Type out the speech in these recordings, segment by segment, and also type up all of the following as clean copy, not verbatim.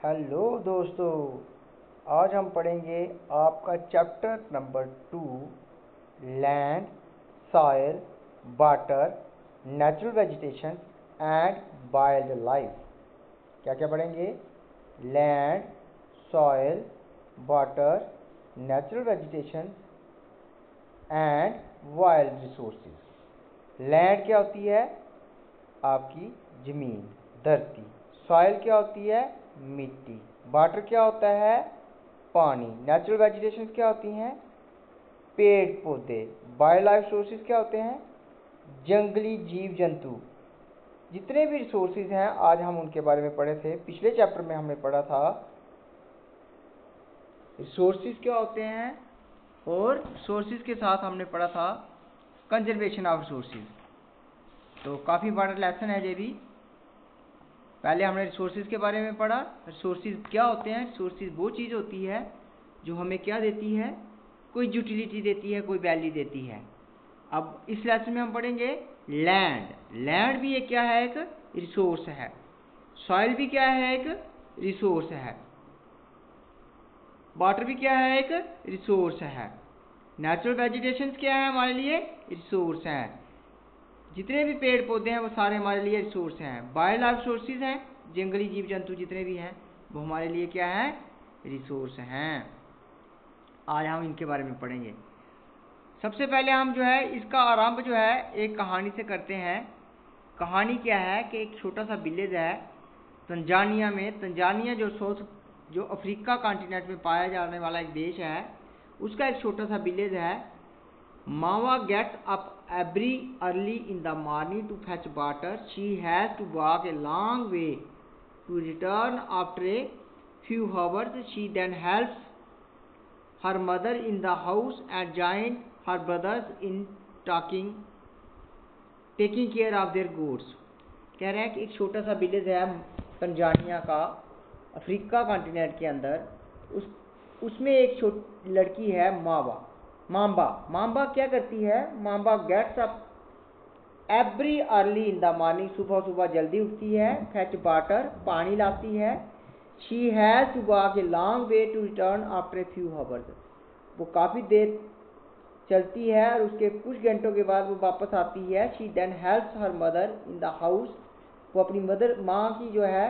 Hello दोस्तों, आज हम पढ़ेंगे आपका chapter number 2, land, soil, water, natural vegetation and wild life. क्या क्या पढ़ेंगे? Land, soil, water, natural vegetation and wild resources. Land क्या होती है? आपकी ज़मीन, धरती। सॉइल क्या होती है? मिट्टी। वाटर क्या होता है? पानी। नेचुरल वेजिटेशन क्या होती हैं? पेड़ पौधे। वाइल्ड लाइफ रिसोर्सेज क्या होते हैं? जंगली जीव जंतु। जितने भी रिसोर्सेज हैं आज हम उनके बारे में पढ़े थे। पिछले चैप्टर में हमने पढ़ा था रिसोर्सेज क्या होते हैं, और रिसोर्सेज के साथ हमने पढ़ा था कंजर्वेशन ऑफ रिसोर्सेज। तो काफ़ी बड़ा लेसन है ये भी। पहले हमने रिसोर्सेज के बारे में पढ़ा। रिसोर्सेज क्या होते हैं? रिसोर्सेज वो चीज़ होती है जो हमें क्या देती है? कोई यूटिलिटी देती है, कोई वैल्यू देती है। अब इस लेसन में हम पढ़ेंगे लैंड। लैंड भी एक क्या है? एक रिसोर्स है। सॉइल भी क्या है? एक रिसोर्स है। वाटर भी क्या है? एक रिसोर्स है। नेचुरल वेजिटेशन क्या है? हमारे लिए रिसोर्स है। जितने भी पेड़ पौधे हैं वो सारे हमारे लिए रिसोर्स हैं। वाइल्ड लाइफ रिसोर्सेज हैं, जंगली जीव जंतु जितने भी हैं वो हमारे लिए क्या है? रिसोर्स हैं। आज हम इनके बारे में पढ़ेंगे। सबसे पहले हम जो है इसका आरंभ जो है एक कहानी से करते हैं। कहानी क्या है कि एक छोटा सा विलेज है तंजानिया में। तंजानिया जो अफ्रीका कॉन्टिनेंट में पाया जाने वाला एक देश है, उसका एक छोटा सा विलेज है। Mama gets up every early in the morning to fetch water. She has to walk a long way to return after a few hours. She then helps her mother in the house and joins her brothers in taking care of their goats. कह रहे हैं कि एक छोटा सा village है Tanzania का, Africa continent के अंदर। उसमें एक लड़की है माम्बा। माम्बा क्या करती है? Mamba gets up every early in the morning. सुबह सुबह जल्दी उठती है। फैच वाटर, पानी लाती है। She has to walk a long way to return after a few hours. वो काफ़ी देर चलती है और उसके कुछ घंटों के बाद वो वापस आती है। She then helps her mother in the house. वो अपनी माँ की जो है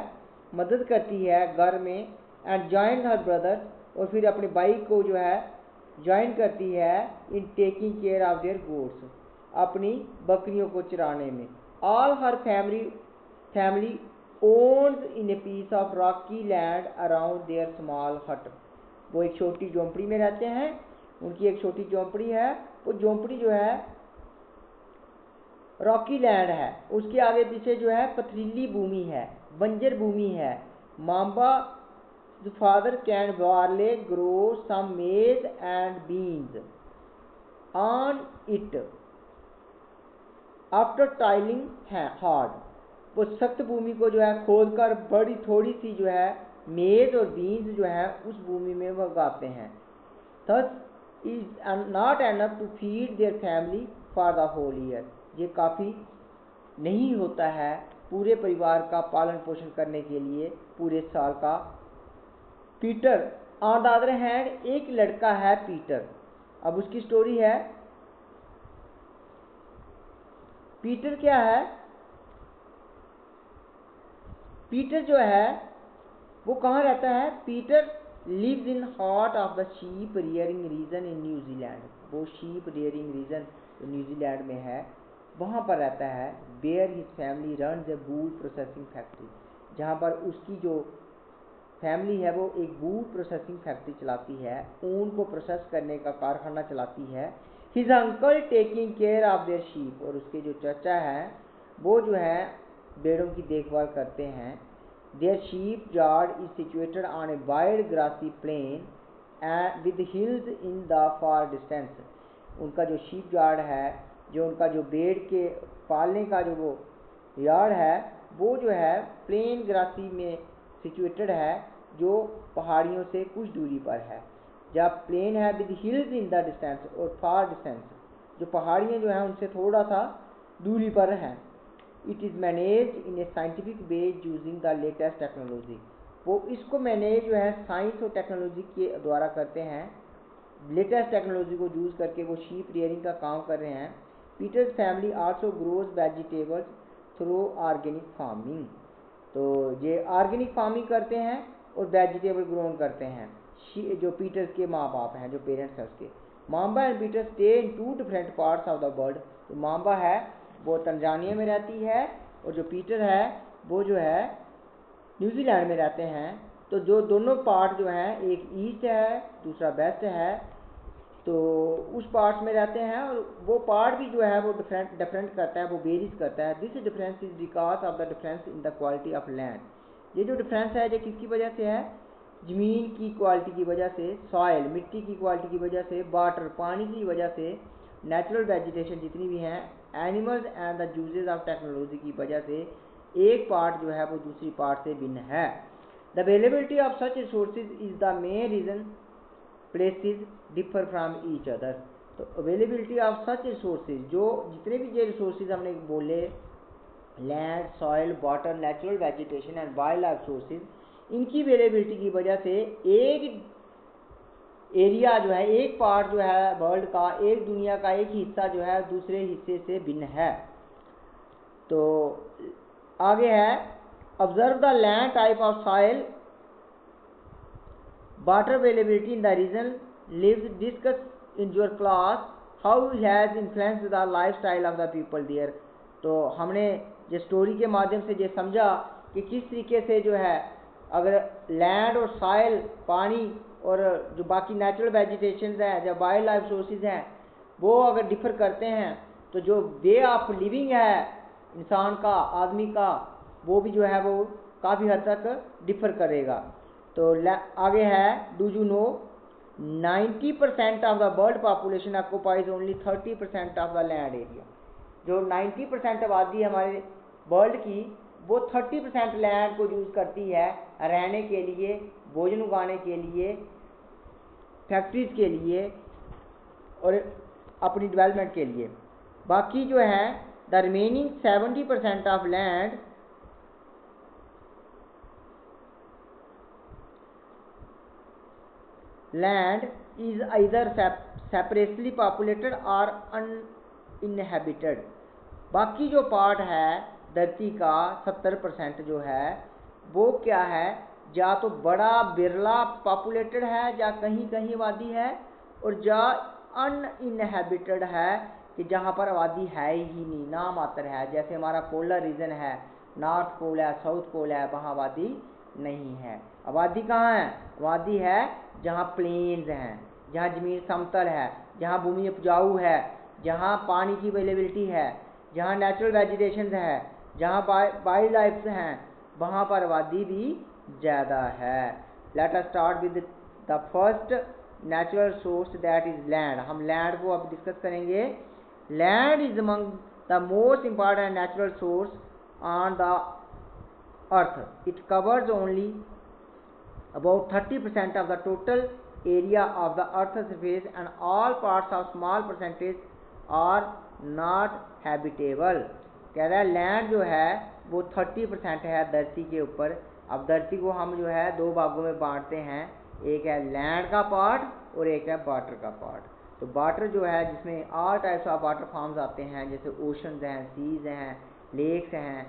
मदद करती है घर में। एंड जॉइन हर ब्रदर, और फिर अपने भाई को जो है ज्वाइन करती है in taking care of their goats, अपनी बकरियों को चराने में। All her family owns in a piece of rocky land around their small hut. वो एक छोटी झोंपड़ी में रहते हैं। उनकी एक छोटी झोंपड़ी है। वो झोंपड़ी जो है रॉकी लैंड है, उसके आगे पीछे जो है पथरीली भूमि है, बंजर भूमि है। Mamba the father can barley grow some maize and beans on it after tiling hard। वो सख्त भूमि को जो है खोदकर बड़ी थोड़ी सी जो है मेज और बीन्स जो है उस भूमि में वो उगाते हैं। thus is not enough to feed their family for the whole year। ये काफ़ी नहीं होता है पूरे परिवार का पालन पोषण करने के लिए पूरे साल का। Peter on the other hand, एक लड़का है पीटर। अब उसकी स्टोरी है। पीटर क्या है? पीटर जो है वो कहाँ रहता है? Peter lives in heart of the sheep rearing region in New Zealand. वो शीप रियरिंग रीजन जो न्यूजीलैंड में है वहाँ पर रहता है। Where his family runs a wool processing factory, जहाँ पर उसकी जो फैमिली है वो एक वूल प्रोसेसिंग फैक्ट्री चलाती है, ऊन को प्रोसेस करने का कारखाना चलाती है। His uncle taking care of there sheep, और उसके जो चाचा हैं वो जो है भेड़ों की देखभाल करते हैं। Their sheep yard is situated on a wide grassy plain with hills in the far distance. उनका जो शीप यार्ड है, जो उनका जो भेड़ के पालने का जो वो यार्ड है वो जो है प्लेन ग्रासी में सिचुएटेड है, जो पहाड़ियों से कुछ दूरी पर है। जब प्लेन है with hills in the distance, और फार डिस्टेंस जो पहाड़ियाँ जो हैं उनसे थोड़ा सा दूरी पर हैं। It is manage in A scientific way using the latest technology. वो इसको मैंने जो है साइंस और टेक्नोलॉजी के द्वारा करते हैं, लेटेस्ट टेक्नोलॉजी को यूज़ करके वो शीप रियरिंग का काम कर रहे हैं। Peter's family also grows vegetables through organic farming. तो ये ऑर्गेनिक फार्मिंग करते हैं और वेजिटेबल ग्रोन करते हैं। जो पीटर्स के माँ बाप हैं, जो पेरेंट्स हैं उसके। Mamba and Peter stay in 2 different parts of the world. तो माम्बा है वो तंजानिया में रहती है और जो पीटर है वो जो है न्यूजीलैंड में रहते हैं। तो जो दोनों पार्ट जो हैं, एक ईस्ट है दूसरा वेस्ट है, तो उस पार्ट्स में रहते हैं और वो पार्ट भी जो है वो डिफरेंट करता है, वो वेरीज करता है। This difference is because of the difference in the quality of land. ये जो डिफरेंस है ये किसकी वजह से है? ज़मीन की क्वालिटी की वजह से, सॉइल मिट्टी की क्वालिटी की वजह से, वाटर पानी की वजह से, नेचुरल वेजिटेशन जितनी भी हैं, animals and the uses of technology की वजह से एक पार्ट जो है वो दूसरी पार्ट से भिन्न है। The availability of such resources is the main reason places differ from each other. तो अवेलेबिलिटी ऑफ सच रिसोर्सेज, जो जितने भी ये रिसोर्सेज हमने बोले, land, soil, water, natural vegetation and wild life sources, इनकी अवेलेबिलिटी की वजह से एक एरिया जो है, एक पार्ट जो है वर्ल्ड का, एक दुनिया का एक हिस्सा जो है दूसरे हिस्से से भिन्न है। तो आगे है observe the land type of soil, water availability in the region lives, discuss in your class how has influenced the life style of the people there. तो हमने ये स्टोरी के माध्यम से ये समझा कि किस तरीके से जो है अगर लैंड और सॉइल, पानी और जो बाकी नेचुरल वेजिटेशन हैं, जो वाइल्ड लाइफ सोर्सेज हैं, वो अगर डिफर करते हैं तो जो वे ऑफ लिविंग है इंसान का, आदमी का, वो भी जो है वो काफ़ी हद तक डिफर करेगा। तो आगे है do you know 90% of the world population occupies only 30% of the land area. जो 90% आबादी हमारे वर्ल्ड की, वो 30% लैंड को यूज़ करती है रहने के लिए, भोजन उगाने के लिए, फैक्ट्रीज के लिए और अपनी डेवलपमेंट के लिए। बाकी जो है the remaining 70% of land is either separately populated और अनइनहेबिटेड। बाकी जो पार्ट है धरती का 70% जो है वो क्या है, या तो बड़ा बिरला पॉपुलेटेड है, या कहीं कहीं आबादी है, और या अनइनहेबिटेड है कि जहाँ पर आबादी है ही नहीं, ना मात्र है। जैसे हमारा पोलर रीजन है, नॉर्थ पोल है, साउथ पोल है, वहाँ आबादी नहीं है। आबादी कहाँ है? आबादी है जहाँ प्लेन्स हैं, जहाँ ज़मीन समतल है, जहाँ भूमि उपजाऊ है, जहाँ पानी की अवेलेबिलिटी है, जहाँ नेचुरल वेजिटेशन है, जहाँ वाइल्ड लाइफ हैं, वहाँ पर आबादी भी ज़्यादा है। Let us start with the first natural source that is land. हम लैंड को अब डिस्कस करेंगे। Land is among the most important natural source on the earth. It covers only about 30% of the total area of the earth's surface and all parts of small percentage are not habitable। कह रहा है land जो है वो 30% है धरती के ऊपर। अब धरती को हम जो है दो भागों में बांटते हैं, एक है लैंड का पार्ट और एक है वाटर का पार्ट। तो वाटर जो है जिसमें all types of water forms आते हैं, जैसे ओशंस हैं, सीज हैं, लेक्स हैं,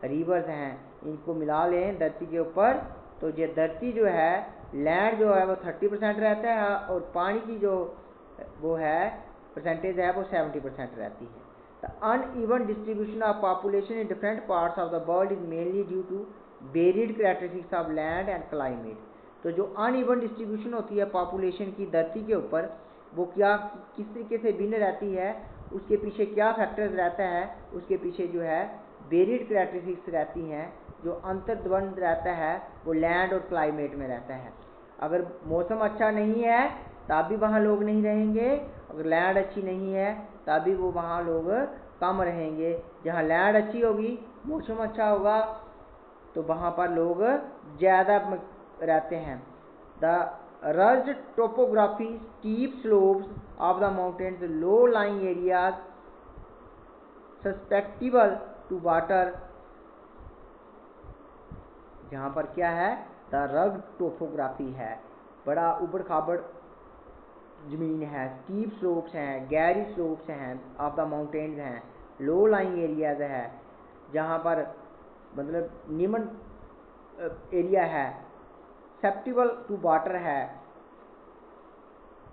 रिवर्स हैं, इनको मिला लें धरती के ऊपर, तो ये धरती जो है, लैंड जो है वो 30% रहता है और पानी की जो वो है परसेंटेज है वो 70% रहती है। The uneven distribution of population in different parts of the world is mainly due to varied characteristics of land and climate. तो जो अनइवन डिस्ट्रीब्यूशन होती है पॉपुलेशन की धरती के ऊपर, वो क्या किस तरीके से भिन्न रहती है, उसके पीछे क्या फैक्टर्स रहता है, उसके पीछे जो है वेरिड कैरेक्टरिस्टिक्स रहती हैं। जो अंतर्द्वंद रहता है वो लैंड और क्लाइमेट में रहता है। अगर मौसम अच्छा नहीं है तब भी वहाँ लोग नहीं रहेंगे, अगर लैंड अच्छी नहीं है तब भी वो वहाँ लोग कम रहेंगे। जहाँ लैंड अच्छी होगी, मौसम अच्छा होगा, तो वहाँ पर लोग ज़्यादा रहते हैं। The rugged topography, steep slopes of the mountains, low lying areas susceptible to water, जहाँ पर क्या है द रग टोपोग्राफी है, बड़ा उबड़ खाबड़ ज़मीन है, स्टीप स्लोप्स हैं, गैरी स्लोप्स हैं ऑफ द माउंटेन्स हैं, लो लाइंग एरियाज है जहाँ पर मतलब निम्न एरिया है, सेप्टिबल टू वाटर है,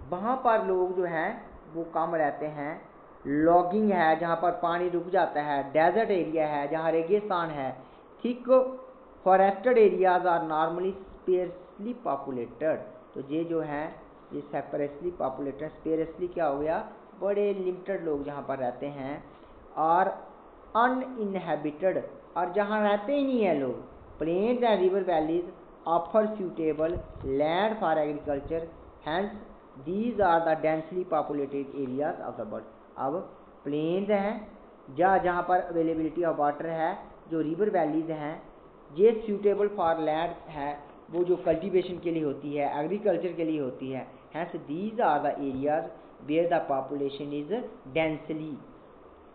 वहाँ पर लोग जो हैं वो कम रहते हैं। लॉगिंग है जहाँ पर पानी रुक जाता है, डेजर्ट एरिया है जहाँ रेगिस्तान है, thick forested areas are normally sparsely populated. तो ये जो है ये स्पेयर्सली पॉपुलेटेड, स्पेयर्सली क्या हो गया, बड़े लिमिटेड लोग जहाँ पर रहते हैं, और अनइनहेबिटेड, और जहाँ रहते ही नहीं है लोग। Plains and river valleys offer suitable land for agriculture, hence these are the densely populated areas of the world. अब प्लेन्स हैं जहाँ पर अवेलेबिलिटी ऑफ वाटर है, जो रिवर वैलीज हैं ये सूटेबल फॉर लैंड है, वो जो कल्टीवेशन के लिए होती है, एग्रीकल्चर के लिए होती है। Hence these are the areas where the population is densely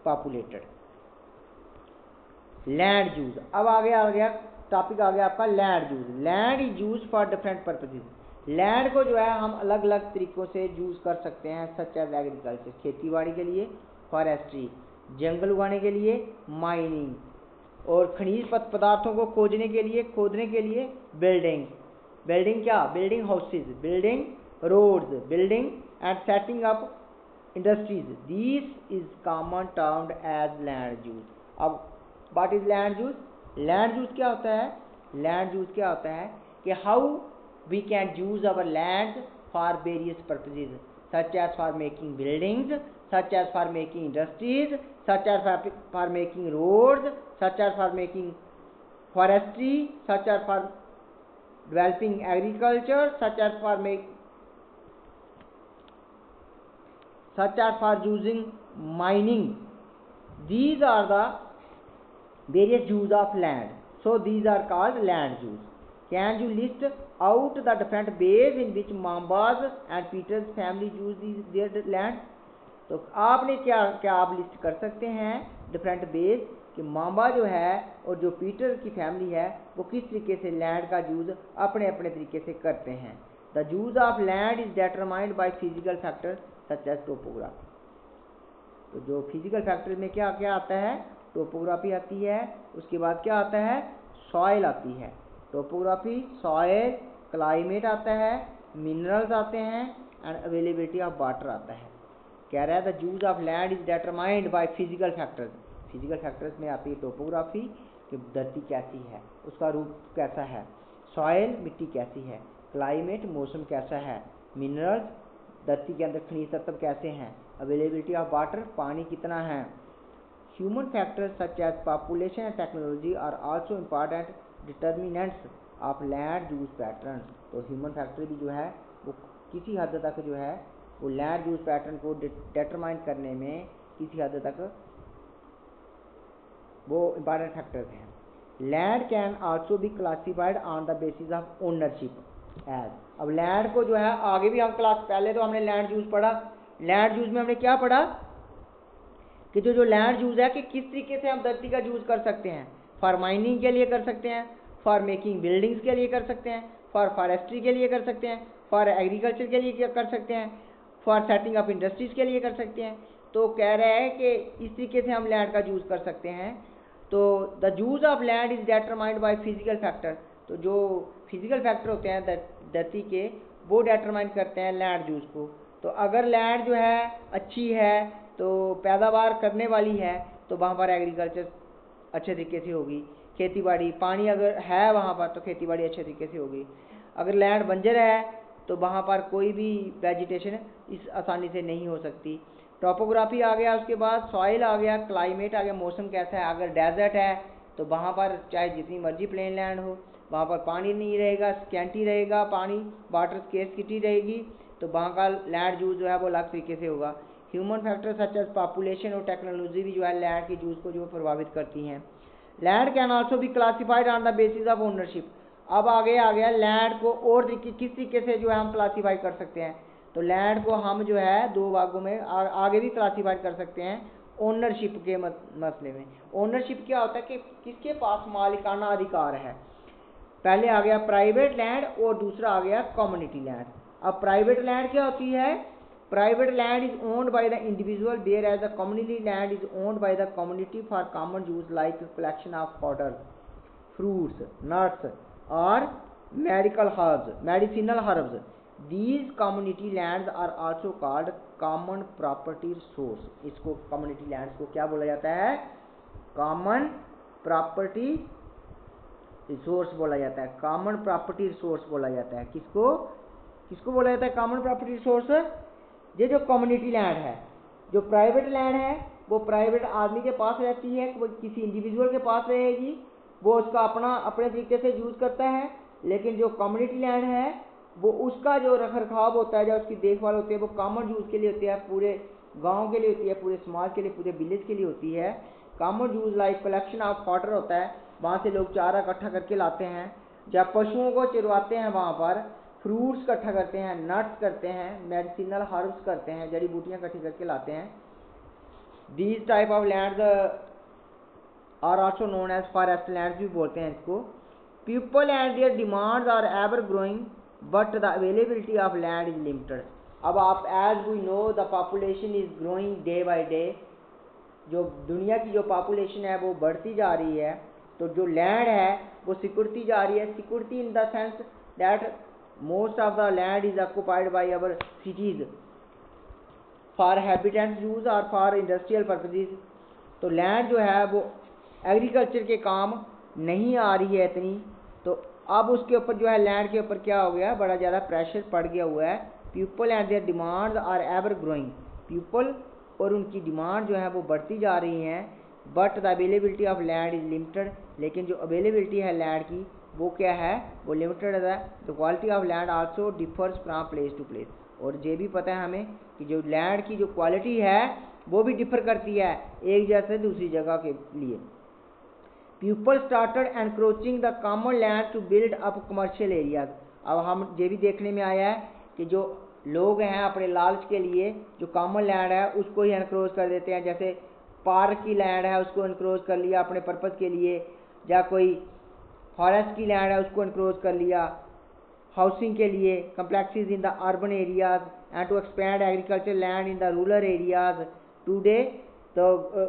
populated. Land use, अब आ गया टॉपिक आ गया आपका land use. Land is use for different purposes. Land को जो है हम अलग अलग तरीक़ों से यूज़ कर सकते हैं, सच एज एग्रीकल्चर, खेती बाड़ी के लिए, फॉरेस्ट्री, जंगल उगाने के लिए, माइनिंग, और खनिज पदार्थों को खोदने के लिए building, building houses, building roads, building and setting up industries, this is common termed as land use. अब what is land use? Land use क्या होता है? लैंड यूज क्या होता है कि how we can use our land for various purposes, such as for making buildings, such as for making industries, such as for making roads, such as for making forestry, such as for developing agriculture, such as for using mining. These are the various use of land, so these are called land use. Can you list out the different ways in which Mambas and Peter's family use their land? तो आपने क्या आप list कर सकते हैं different ways कि mamba जो है और जो पीटर की फैमिली है वो किस तरीके से लैंड का यूज़ अपने अपने तरीके से करते हैं। The use of land is determined by physical factor such as topography. तो जो फिजिकल फैक्टर में क्या क्या आता है, टोपोग्राफी आती है, उसके बाद क्या आता है, सॉइल आती है, टोपोग्राफी, सॉइल, क्लाइमेट आता है, मिनरल्स आते हैं, एंड अवेलेबिलिटी ऑफ वाटर आता है। कह रहा है the use of land is determined by physical factors. Physical factors में आती है टोपोग्राफी कि धरती कैसी है, उसका रूप कैसा है, सॉइल मिट्टी कैसी है, क्लाइमेट मौसम कैसा है, मिनरल्स धरती के अंदर खनिज तत्व कैसे हैं, अवेलेबिलिटी ऑफ वाटर पानी कितना है। Human factors such as population and technology are also important determinants of land use pattern. तो ह्यूमन फैक्टर भी जो है वो किसी हद तक जो है वो लैंड यूज पैटर्न को डिटरमाइन करने में किसी हद तक वो इम्पॉर्टेंट फैक्टर्स हैं। Land can also be classified on the basis of ownership as. अब लैंड को जो है आगे भी हम क्लास, पहले तो हमने लैंड यूज पढ़ा, लैंड यूज में हमने क्या पढ़ा कि जो लैंड यूज है कि किस तरीके से हम धरती का यूज कर सकते हैं। फॉर माइनिंग के लिए कर सकते हैं, फॉर मेकिंग बिल्डिंग्स के लिए कर सकते हैं, फॉर फॉरेस्ट्री के लिए कर सकते हैं, फॉर एग्रीकल्चर के लिए कर सकते हैं, फॉर सेटिंग अप इंडस्ट्रीज के लिए कर सकते हैं। तो कह रहे हैं कि इस तरीके से हम लैंड का यूज़ कर सकते हैं। तो the use of land is determined by physical factor. तो जो फिजिकल फैक्टर होते हैं धरती के वो डिटरमाइन करते हैं लैंड यूज़ को। तो अगर लैंड जो है अच्छी है तो पैदावार करने वाली है तो वहाँ पर एग्रीकल्चर अच्छे तरीके से होगी, खेती बाड़ी, पानी अगर है वहाँ पर तो खेती बाड़ी अच्छे तरीके से होगी। अगर लैंड बंजर है तो वहाँ पर कोई भी वेजिटेशन इस आसानी से नहीं हो सकती। टोपोग्राफी आ गया, उसके बाद सॉइल आ गया, क्लाइमेट आ गया, मौसम कैसा है। अगर डेजर्ट है तो वहाँ पर चाहे जितनी मर्जी प्लेन लैंड हो वहाँ पर पानी नहीं रहेगा, स्कैंटी रहेगा पानी, वाटर स्केर्सिटी रहेगी, तो वहाँ का लैंड यूज जो है वो अलग तरीके से होगा। Human factor such as population और टेक्नोलॉजी भी जो है लैंड के यूज को जो प्रभावित करती हैं। Land can also be classified on the basis of ownership. अब आ गया लैंड को और किस तरीके से जो है हम क्लासीफाई कर सकते हैं। तो लैंड को हम जो है दो भागों में आगे भी क्लासीफाई कर सकते हैं ओनरशिप के मसले में। ओनरशिप क्या होता है कि किसके पास मालिकाना अधिकार है। पहले आ गया प्राइवेट लैंड और दूसरा आ गया कम्युनिटी लैंड। अब प्राइवेट लैंड क्या होती है? Private land is owned by the individual, whereas the community land is owned by the community for common use like collection of fodder, fruits, nuts or medicinal herbs. These community lands are also called common property resource. इसको community lands को क्या बोला जाता है? common property resource बोला जाता है। common property resource बोला जाता है। किसको बोला जाता है common property resource? ये जो community land है, जो प्राइवेट लैंड है वो प्राइवेट आदमी के पास रहती है, वो किसी इंडिविजुअल के पास रहेगी, वो उसका अपने तरीके से यूज़ करता है। लेकिन जो कम्युनिटी लैंड है वो उसका जो रख रखाव होता है, जो उसकी देखभाल होती है, वो कॉमन यूज़ के लिए होती है, पूरे गांव के लिए होती है, पूरे समाज के लिए, पूरे विलेज के लिए होती है। Common use like collection of water होता है, वहाँ से लोग चारा इकट्ठा करके लाते हैं, जब पशुओं को चरवाते हैं वहाँ पर फ्रूट्स इकट्ठा करते हैं, नट्स करते हैं, मेडिसिनल हर्ब्स करते हैं, जड़ी बूटियाँ इकट्ठी करके लाते हैं। These type of land are also known as forest land भी बोलते हैं इसको। People and their demands are ever growing but the availability of land is limited. अब आप as we know the population is growing day by day, जो दुनिया की जो पॉपुलेशन है वो बढ़ती जा रही है, तो जो लैंड है वो सिकुड़ती जा रही है। सिकुड़ती in the sense that most of the land is occupied by our cities for habitant use और फॉर इंडस्ट्रियल पर्पजेज। तो लैंड जो है वो एग्रीकल्चर के काम नहीं आ रही है इतनी, तो अब उसके ऊपर जो है लैंड के ऊपर क्या हो गया, बड़ा ज़्यादा प्रेशर पड़ गया हुआ है। People and their demands are ever growing, people और उनकी डिमांड जो है वो बढ़ती जा रही हैं। But the availability of land is limited, लेकिन जो अवेलेबिलिटी है लैंड की वो क्या है, वो लिमिटेड है। The quality of land also differs from place to place, और ये भी पता है हमें कि जो लैंड की जो क्वालिटी है वो भी डिफर करती है एक जगह से दूसरी जगह के लिए। People started encroaching the common land to build up commercial areas. अब हम ये भी देखने में आया है कि जो लोग हैं अपने लालच के लिए जो कॉमन लैंड है उसको ही एनक्रोच कर देते हैं, जैसे पार्क की लैंड है उसको एनक्रोच कर लिया अपने पर्पज़ के लिए, या कोई फॉरेस्ट की लैंड है उसको एनक्रोच कर लिया हाउसिंग के लिए, complexes in the urban areas and to expand agricultural land in the rural areas today। तो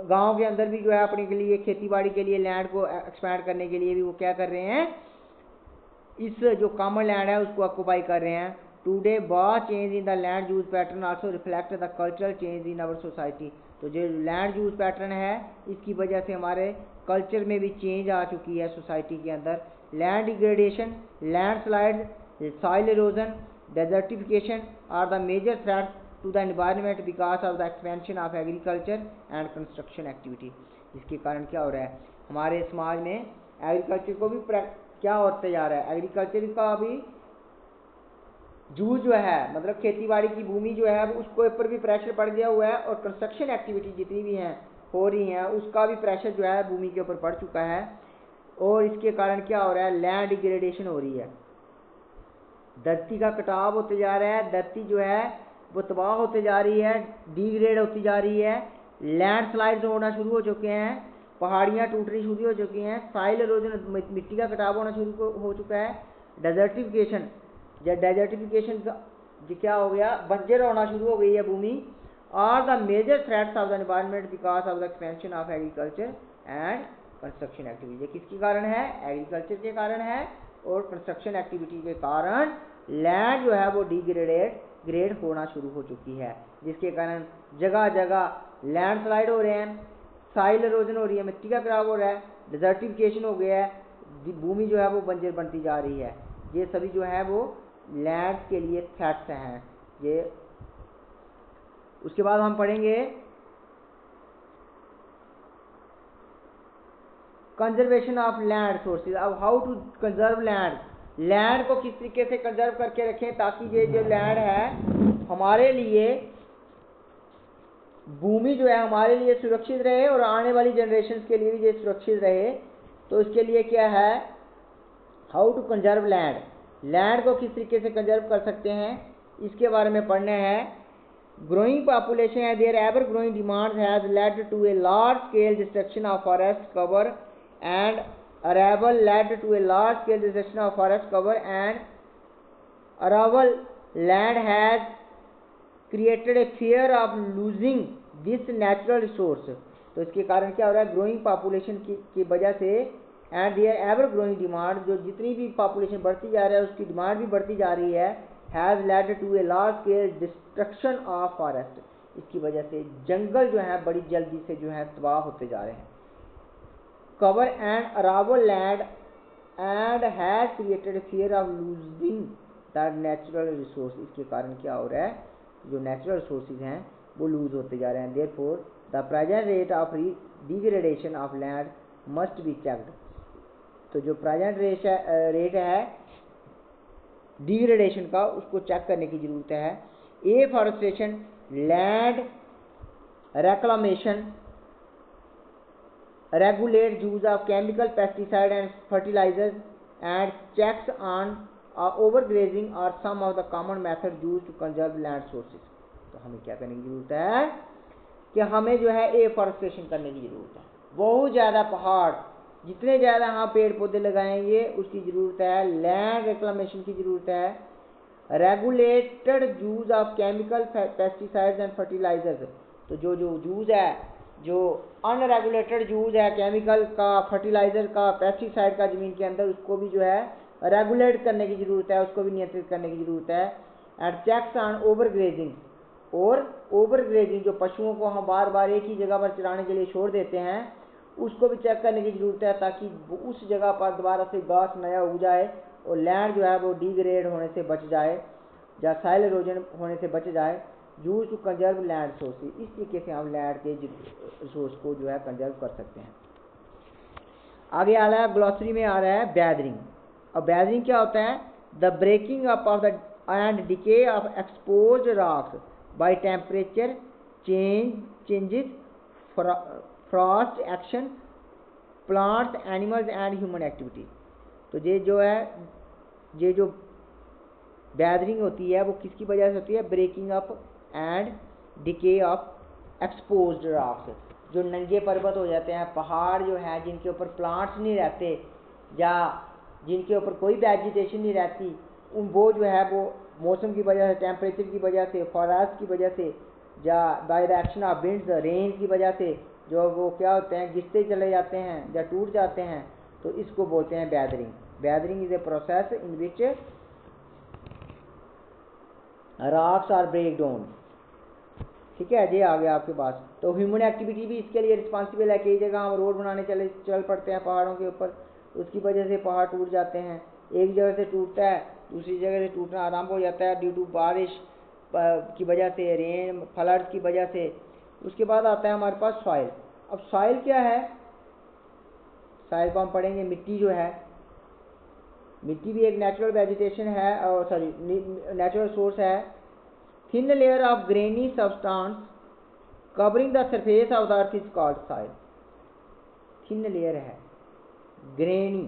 गांव के अंदर भी जो है अपने के लिए खेती बाड़ी के लिए लैंड को एक्सपैंड करने के लिए भी वो क्या कर रहे हैं, इस जो कॉमन लैंड है उसको ऑक्यूपाई कर रहे हैं। Today vast change in the land use pattern also reflect the cultural change in our society. तो जो लैंड यूज पैटर्न है इसकी वजह से हमारे कल्चर में भी चेंज आ चुकी है सोसाइटी के अंदर। Land degradation, landslide, soil erosion, desertification are the major threats to the environment because of the expansion of agriculture and construction activity। इसके कारण क्या हो रहा है, हमारे समाज में एग्रीकल्चर को भी क्या होते जा रहा है, एग्रीकल्चर का भी जूझ जो है, मतलब खेती बाड़ी की भूमि जो है उसको ऊपर भी प्रेशर पड़ गया हुआ है, और कंस्ट्रक्शन एक्टिविटी जितनी भी हैं हो रही हैं उसका भी प्रेशर जो है भूमि के ऊपर पड़ चुका है। और इसके कारण क्या हो रहा है, लैंड डिग्रेडेशन हो रही है, धरती का कटाव होते जा रहा है, धरती जो है वो तबाह होते जा रही है, डिग्रेड होती जा रही है, लैंडस्लाइड्स होना शुरू हो चुके हैं, पहाड़ियाँ टूटनी शुरू हो चुकी हैं, सॉइल इरोजन मिट्टी का कटाव होना शुरू हो चुका है, डेजर्टिफिकेशन, जब डेजर्टिफिकेशन का क्या हो गया, बंजर होना शुरू हो गई है भूमि। Are the major threats of the environment because of the expansion of agriculture and construction activity. किसके कारण है, एग्रीकल्चर के कारण है, और कंस्ट्रक्शन एक्टिविटी के कारण लैंड जो है वो डिग्रेड होना शुरू हो चुकी है, जिसके कारण जगह जगह लैंडस्लाइड हो रहे हैं, सॉइल इरोजन हो रही है, मिट्टी का कटाव हो रहा है, डिजर्टिफिकेशन हो गया है, भूमि जो है वो बंजर बनती जा रही है। ये सभी जो है वो लैंड के लिए थ्रेट्स हैं। ये उसके बाद हम पढ़ेंगे कंजर्वेशन ऑफ लैंड सोर्सेज। अब how to conserve land, land को किस तरीके से कंजर्व करके रखें ताकि ये जो लैंड है हमारे लिए, भूमि जो है हमारे लिए सुरक्षित रहे और आने वाली जनरेशन के लिए भी ये सुरक्षित रहे। तो इसके लिए क्या है, how to conserve land, land को किस तरीके से कंजर्व कर सकते हैं इसके बारे में पढ़ना है। Growing population and their ever growing demands has led to a large scale destruction of forest cover and arrival led to a large scale destruction of forest cover and arrival land has created a fear of losing this natural resource। तो इसके कारण क्या हो रहा है, growing population की वजह से and their ever growing demand, जो जितनी भी पॉपुलेशन बढ़ती जा रहा है उसकी डिमांड भी बढ़ती जा रही है, has led to a large scale destruction of forest, इसकी वजह से जंगल जो है बड़ी जल्दी से जो है तबाह होते जा रहे हैं। Cover and arrival land and has created fear of losing the natural resource, इसके कारण क्या हो रहा है, जो नेचुरल रिसोर्सेज हैं वो लूज होते जा रहे हैं। Therefore the present rate of degradation of land must be checked. तो जो प्रेजेंट रेट है डिग्रेडेशन का, उसको चेक करने की जरूरत है। Afforestation, land reclamation, regulate use of chemical pesticide and fertilizers and checks on overgrazing are some of the common methods used to conserve land sources। तो हमें क्या करने की जरूरत है कि हमें जो है एफॉरेस्टेशन करने की जरूरत है। बहुत ज़्यादा पहाड़, जितने ज़्यादा यहाँ पेड़ पौधे लगाएंगे उसकी ज़रूरत है। लैंड रिक्लामेशन की ज़रूरत है। Regulated use of chemical pesticides and fertilisers, तो जो यूज़ है, जो अनरेगुलेटेड यूज है केमिकल का, फर्टिलाइजर का, पेस्टिसाइड का ज़मीन के अंदर, उसको भी जो है रेगुलेट करने की ज़रूरत है, उसको भी नियंत्रित करने की ज़रूरत है। एंड चेक्स ऑन ओवरग्रेजिंग, और ओवरग्रेजिंग जो पशुओं को हम बार बार एक ही जगह पर चराने के लिए छोड़ देते हैं, उसको भी चेक करने की ज़रूरत है, ताकि उस जगह पर दोबारा से घास नया उग जाए और लैंड जो है वो डिग्रेड होने से बच जाए या सॉइल इरोजन होने से बच जाए। Use to conserve land sources, इस तरीके से हम लैंड के रिसोर्स को जो है कंजर्व कर सकते हैं। आगे आ रहा है, ग्लॉसरी में आ रहा है बैदरिंग। और बैदरिंग क्या होता है, the breaking up of the and decay of exposed rocks by temperature changes, frost action, plants, animals and human activities. तो ये जो बैदरिंग होती है वो किसकी वजह से होती है, breaking up and decay of exposed rocks, जो नंगे पर्वत हो जाते हैं, पहाड़ जो हैं जिनके ऊपर प्लांट्स नहीं रहते या जिनके ऊपर कोई वेजिटेशन नहीं रहती, वो जो है वो मौसम की वजह से, टेम्परेचर की वजह से, फॉरेस्ट की वजह से, या by the action of winds, rain की वजह से जो वो क्या होते हैं, गिरते चले जाते हैं या टूट जाते हैं, तो इसको बोलते हैं weathering. Weathering is a process in which rocks are break down. ठीक है, ये आ गया आपके पास। तो ह्यूमन एक्टिविटी भी इसके लिए रिस्पॉन्सिबल है। कई जगह हम रोड बनाने चल पड़ते हैं पहाड़ों के ऊपर, उसकी वजह से पहाड़ टूट जाते हैं। एक जगह से टूटता है, दूसरी जगह से टूटना आराम हो जाता है ड्यू टू बारिश की वजह से, रेन, फ्लड्स की वजह से। उसके बाद आता है हमारे पास सॉइल। अब सॉइल क्या है, सॉइल को हम पढ़ेंगे। मिट्टी जो है, मिट्टी भी एक नेचुरल वेजिटेशन है, और सॉरी नेचुरल सोर्स है। Thin layer of granny substance covering the surface of the earth is called soil. Thin layer है, ग्रेन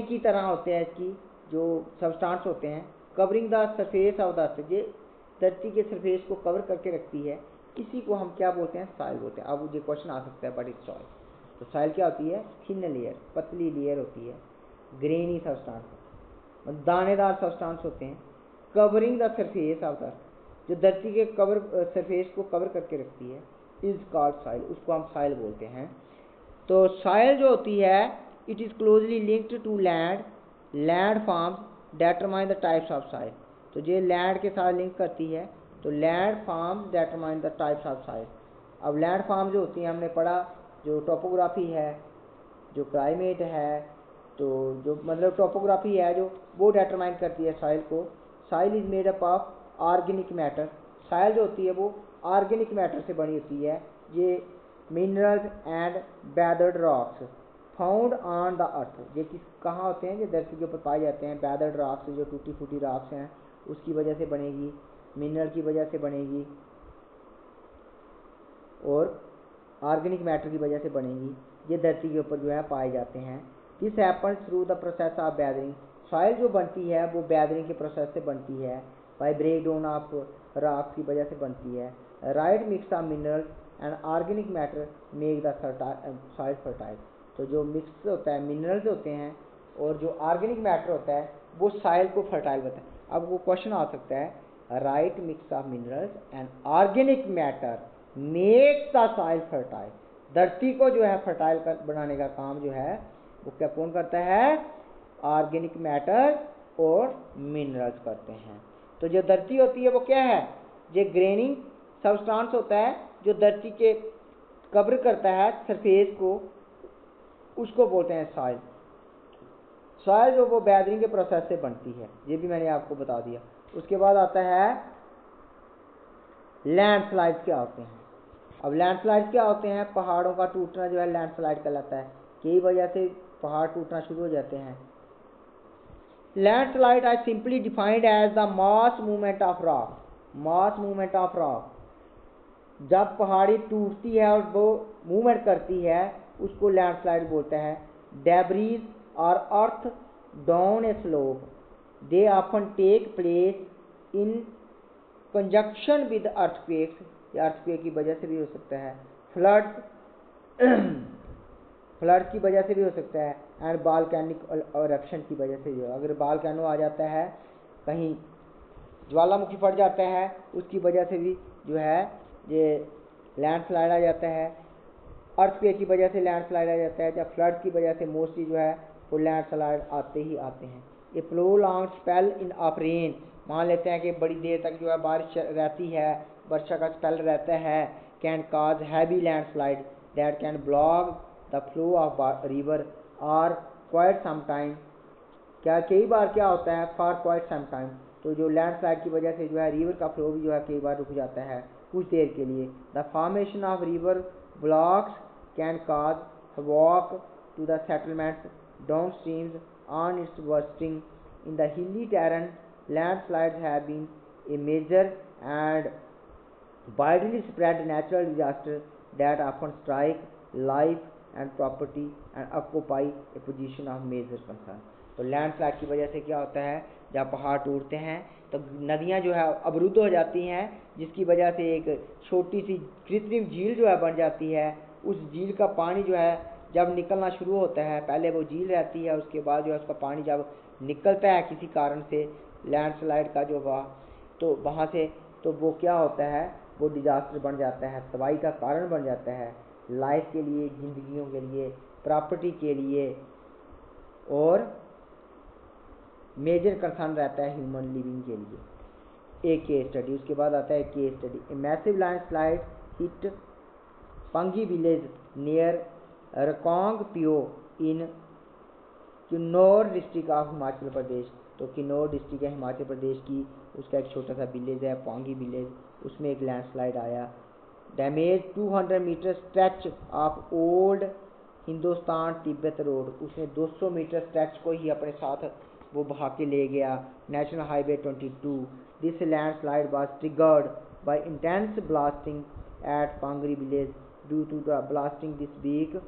की तरह होते हैं इसकी जो सब्सटेंस होते हैं, covering the surface of the earth, ये धरती के सरफेस को कवर करके रखती है, इसी को हम क्या बोलते हैं, सॉइल बोलते हैं। अब ये क्वेश्चन आ सकता है, बट इज सॉइल। तो सॉइल क्या होती है, थिन लेयर, पतली लेयर होती है, ग्रेनी सब्सटेंस, दानेदार सब्सटेंस होते हैं, covering the surface of the earth, जो धरती के सरफेस को कवर करके रखती है, इज कॉल्ड सॉइल, उसको हम सॉइल बोलते हैं। तो सॉइल जो होती है, it is closely linked to land forms determine the types of soil. तो ये लैंड के साथ लिंक करती है, तो land forms determine the types of soil. अब लैंड फॉर्म जो होती है, हमने पढ़ा, जो टोपोग्राफी है, जो क्लाइमेट है, तो जो मतलब टोपोग्राफी है जो वो डिटरमाइन करती है सॉइल को। Soil is made up of organic matter. Soil जो होती है वो ऑर्गेनिक मैटर से बनी होती है। ये minerals and weathered rocks found on the earth, ये कहाँ होते हैं, जो धरती के ऊपर पाए जाते हैं। वेदर्ड रॉक्स, जो टूटी फूटी रॉक्स हैं, उसकी वजह से बनेगी, मिनरल की वजह से बनेगी, और ऑर्गेनिक मैटर की वजह से बनेगी। ये धरती के ऊपर जो है पाए जाते हैं। This happens through the process of weathering. Soil जो बनती है वो बैदरिंग के प्रोसेस से बनती है, by break down of rocks की वजह से बनती है। Right mix of minerals and organic matter make the soil fertile. तो जो मिक्स होता है मिनरल्स होते हैं और जो ऑर्गेनिक मैटर होता है वो सॉइल को फर्टाइल बनाता है। अब वो क्वेश्चन आ सकता है, right mix of minerals and organic matter makes the soil fertile. धरती को जो है फर्टाइल बनाने का काम जो है वो क्या कौन करता है? ऑर्गेनिक मैटर और मिनरल्स करते हैं। तो जो धरती होती है वो क्या है? जो ग्रेनिंग सब्सटेंस होता है जो धरती के कवर करता है सरफेस को, उसको बोलते हैं सॉइल। सॉइल जो वो वेदरिंग के प्रोसेस से बनती है, ये भी मैंने आपको बता दिया। उसके बाद आता है लैंडस्लाइड क्या होते हैं। अब लैंडस्लाइड क्या होते हैं? पहाड़ों का टूटना जो है लैंडस्लाइड कहलाता है। कई वजह से पहाड़ टूटना शुरू हो जाते हैं। Landslide are simply defined as the mass movement of rock. Mass movement of rock, जब पहाड़ी टूटती है और वो मूवमेंट करती है उसको लैंडस्लाइड बोलते हैं। डेब्रीज और earth down a slope, they often take place in conjunction with earthquakes, या अर्थक्वेक की वजह से भी हो सकता है। फ्लड की वजह से भी हो सकता है। एंड वोल्केनिक इरप्शन की वजह से जो अगर वोल्केनो आ जाता है, कहीं ज्वालामुखी फट जाता है, उसकी वजह से भी जो है ये लैंडस्लाइड आ जाता है। अर्थक्वेक की वजह से लैंडस्लाइड आ जाता है, या फ्लड की वजह से मोस्टली जो है वो लैंडस्लाइड आते ही आते हैं। ये prolonged spell in of rain, मान लेते हैं कि बड़ी देर तक जो है बारिश रहती है, वर्षा का स्पेल रहता है, can cause heavy landslide that can block the flow of river और क्वाइट सम टाइम। क्या कई बार क्या होता है? फॉर क्वाइट सम टाइम, तो जो लैंडस्लाइड की वजह से जो है रिवर का फ्लो भी जो है कई बार रुक जाता है कुछ देर के लिए। The formation of river blocks can cause walk to the settlements down streams on its bursting in the hilly terrain. Landslides have been a major and widely spread natural disaster that often strike life and property and occupy a position of major concern। तो landslide की वजह से क्या होता है? जब पहाड़ टूटते हैं तो नदियां जो है अवरुद्ध हो जाती हैं, जिसकी वजह से एक छोटी सी कृत्रिम झील जो है बन जाती है। उस झील का पानी जो है जब निकलना शुरू होता है, पहले वो झील रहती है, उसके बाद जो है उसका पानी जब निकलता है किसी कारण से लैंडस्लाइड का जो हुआ, तो वहाँ से तो वो क्या होता है? वो डिजास्टर बन जाता है, तबाही का कारण बन जाता है लाइफ के लिए, जिंदगियों के लिए, प्रॉपर्टी के लिए, और मेजर कंसर्न रहता है ह्यूमन लिविंग के लिए। एक केस स्टडी, उसके बाद आता है case study. A massive landslide hit Pangi village near Reckong Peo in Kinnaur district of Himachal Pradesh. तो किन्नौर डिस्ट्रिक्ट है हिमाचल प्रदेश की, उसका एक छोटा सा विलेज है पांगी विलेज, उसमें एक लैंडस्लाइड आया। Damage 200 metre stretch of old Hindustan Tibet road, उसने 200 मीटर स्ट्रेच को ही अपने साथ वो बहा के ले गया। National highway 22। This landslide was triggered by intense blasting at Pangri village. Due to the blasting this weak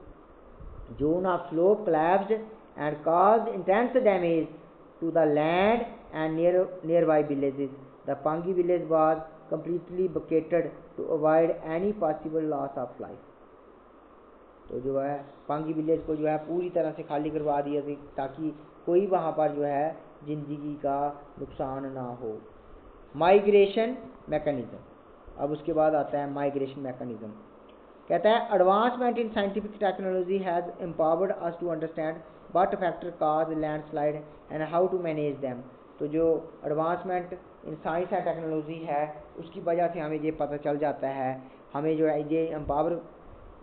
zone of slope collapsed and caused intense damage to the land and nearby villages. The Pangi village was completely vacated to avoid any possible loss of life। तो जो है Pangi village को जो है पूरी तरह से खाली करवा दिया ताकि कोई वहाँ पर जो है जिंदगी का नुकसान ना हो। माइग्रेशन मैकेनिज्म, अब उसके बाद आता है माइग्रेशन मैकेनिज्म। कहता है advancement in scientific technology has empowered us to understand what factor cause landslide and how to manage them. तो जो advancement in science and technology है उसकी वजह से हमें ये पता चल जाता है, हमें जो है ये एम्पावर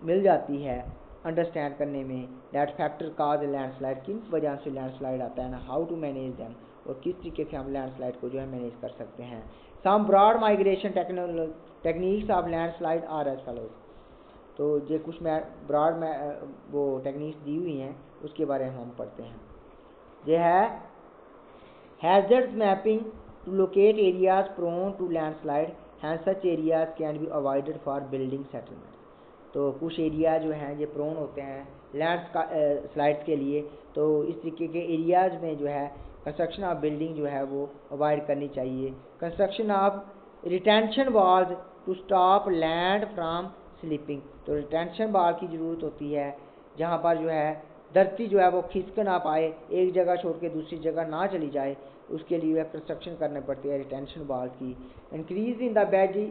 मिल जाती है अंडरस्टैंड करने में दैट फैक्टर काज लैंडस्लाइड, किन वजह से लैंडस्लाइड आता है ना, हाउ टू मैनेज देम, और किस तरीके से हम लैंडस्लाइड को जो है मैनेज कर सकते हैं। Some broad migration techniques of landslide are as follows. तो ये कुछ ब्रॉड वो टेक्निक्स दी हुई हैं, उसके बारे में हम पढ़ते हैं। ये है hazard mapping to locate areas prone to landslide and such areas can be avoided for building settlement. तो कुछ एरिया जो हैं ये प्रोन होते हैं लैंड स्लाइड्स के लिए, तो इस तरीके के एरियाज में जो है कंस्ट्रक्शन ऑफ बिल्डिंग जो है वो अवॉइड करनी चाहिए। Construction of retention walls to stop land from slipping. तो रिटेंशन वॉल की ज़रूरत होती है जहाँ पर जो है धरती जो है वो खिसक ना पाए, एक जगह छोड़ के दूसरी जगह ना चली जाए, उसके लिए कंस्ट्रक्शन करने पड़ती है रिटेंशन वॉल की। Increase in the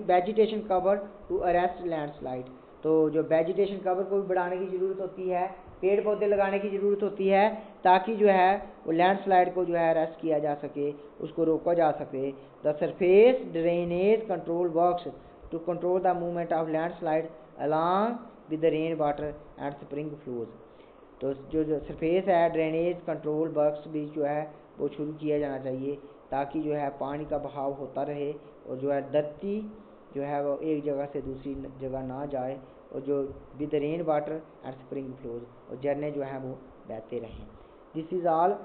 vegetation cover to arrest landslide, तो जो वेजिटेशन कवर को भी बढ़ाने की ज़रूरत होती है, पेड़ पौधे लगाने की ज़रूरत होती है, ताकि जो है वो लैंडस्लाइड को जो है अरेस्ट किया जा सके, उसको रोका जा सके। The surface drainage control works to control the movement of landslide along with the rain water and spring flows, तो जो सरफेस है ड्रेनेज कंट्रोल वर्क्स भी जो है वो शुरू किया जाना चाहिए, ताकि जो है पानी का बहाव होता रहे और जो है धरती जो है वो एक जगह से दूसरी जगह ना जाए, और जो with rain water and spring flows, और झरने जो हैं वो बहते रहें। दिस इज़ ऑल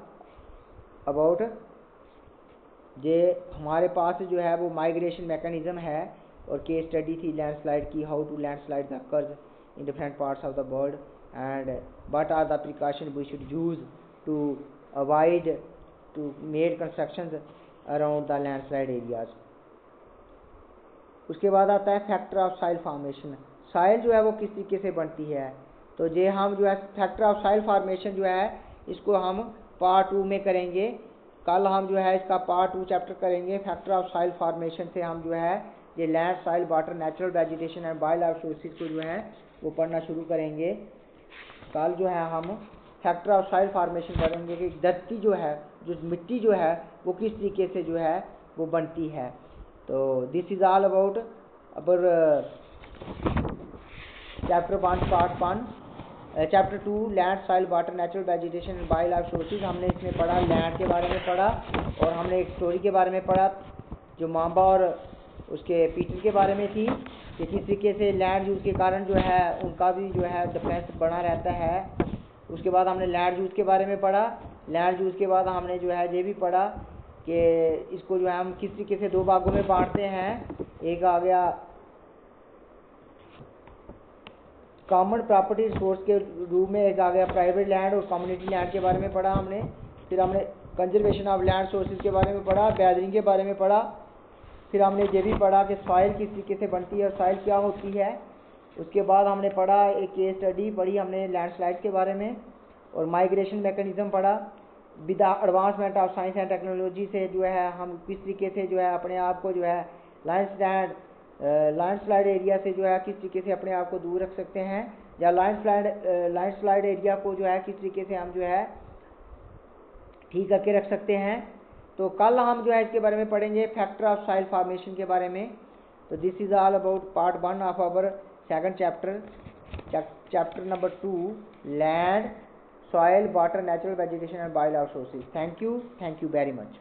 अबाउट जे हमारे पास जो है वो माइग्रेशन मैकेनिज्म है, और केस स्टडी थी लैंडस्लाइड की, how to landslide occurs in different parts of the world and what are the precautions we should use to avoid to make constructions around the landslide areas। उसके बाद आता है factor of soil formation, soil जो है वो किस तरीके से बनती है। तो ये हम जो है फैक्टर ऑफ सॉइल फॉर्मेशन जो है इसको हम पार्ट 2 में करेंगे। कल हम जो है इसका पार्ट 2 चैप्टर करेंगे। फैक्टर ऑफ सॉइल फॉर्मेशन से हम जो है ये land, soil, water, natural vegetation and wild life sources को जो है वो पढ़ना शुरू करेंगे। कल जो है हम फैक्टर ऑफ सॉइल फॉर्मेशन करेंगे कि धरती जो है, जो मिट्टी जो है वो किस तरीके से जो है वो बनती है। तो दिस इज़ ऑल अबाउट अबर chapter 1 part 1। Chapter 2 land, soil, water, natural vegetation and wild life sources. हमने इसमें पढ़ा लैंड के बारे में पढ़ा, और हमने एक स्टोरी के बारे में पढ़ा जो मांबा और उसके पीटर के बारे में थी, कि किस तरीके से लैंड यूज़ के कारण जो है उनका भी जो है डिफेंस बना रहता है। उसके बाद हमने लैंड यूज़ के बारे में पढ़ा। लैंड यूज़ के बाद हमने जो है ये भी पढ़ा कि इसको जो है हम किस तरीके से 2 भागों में बांटते हैं। एक आ गया कॉमन प्रॉपर्टी रिसोर्स के रूप में, एक आ गया प्राइवेट लैंड और कम्युनिटी लैंड के बारे में पढ़ा हमने। फिर हमने कंजर्वेशन ऑफ लैंड सोर्सेज के बारे में पढ़ा, गैदरिंग के बारे में पढ़ा। फिर हमने ये भी पढ़ा कि सॉइल किस तरीके से बनती है और सॉइल क्या होती है। उसके बाद हमने पढ़ा एक केस स्टडी पढ़ी हमने लैंडस्लाइड के बारे में, और माइग्रेशन मैकेनिज्म पढ़ा। With the advancement of science and technology से जो है हम किस तरीके से जो है अपने आप को जो है लैंडस्लाइड एरिया से जो है किस तरीके से अपने आप को दूर रख सकते हैं, या लैंडस्लाइड एरिया को जो है किस तरीके से हम जो है ठीक करके रख सकते हैं। तो कल हम जो है इसके बारे में पढ़ेंगे फैक्टर ऑफ सॉइल फॉर्मेशन के बारे में। तो this is all about part 1 of our second chapter number 2 land, soil, water, natural vegetation and wild life sources. Thank you very much.